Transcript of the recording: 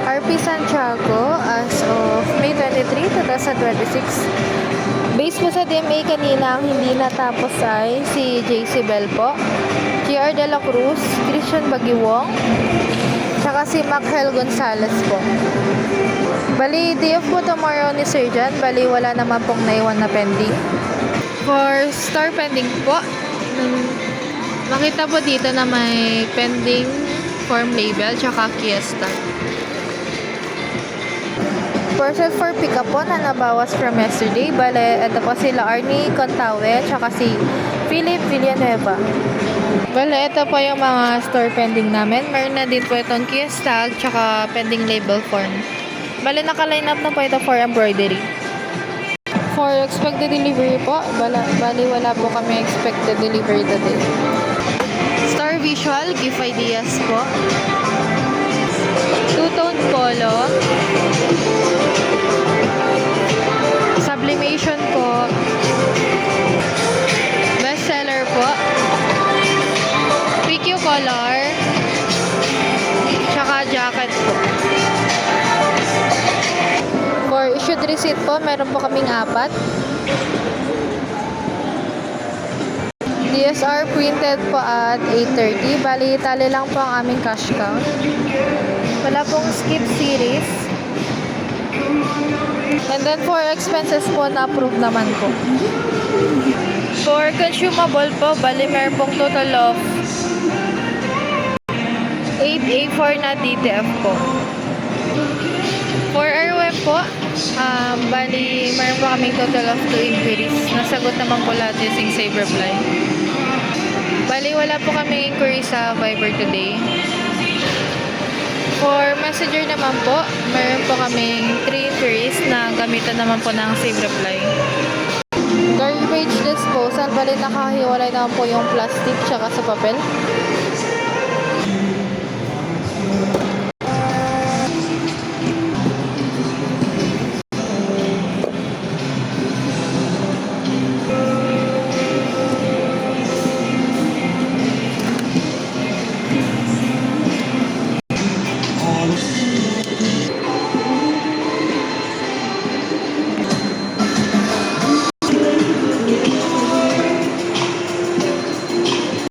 RP Santiago as of May 23, 2026. Based po sa DMA kanina, ang hindi natapos ay si JC Bell po, GR De La Cruz, Christian Bagiwong, tsaka si Macel Gonzalez po. Bali, day off po tomorrow ni Sir John. Bali, wala naman pong naiwan na pending. For star pending po, makita po dito na may pending form label tsaka Kia Star. Person for pickup po na nabawas from yesterday. Bale, ito po sila Arnie Contawe tsaka si Philip Villanueva. Bale, ito po yung mga store pending namin. Meron na din po itong Kia Stag tsaka pending label form. Bale, naka-line up na po ito for embroidery. For expected delivery po, bali wala po kami expected delivery today. Star Visual, Give Ideas po. Two-tone polo. Sublimation po. Bestseller po. PQ color. Tsaka jacket po. For issued receipt po, meron po kaming 4. DSR printed po at 8:30. Bali, tali lang po ang aming cash count. Wala pong skip series. And then for expenses po, na-approve naman po. For consumable po, bali meron pong total of 8 A4 na DTF po. For airweb po, bali meron po kaming total of 2 inquiries. Nasagot naman po lahat using Save Reply. Bali, wala po kami inquiry sa Viber today. For messenger naman po, meron po kaming 3 inquiries na gamitan naman po ng Save Reply. Garbage disposal, bali nakahiwalay naman po yung plastic tsaka sa papel.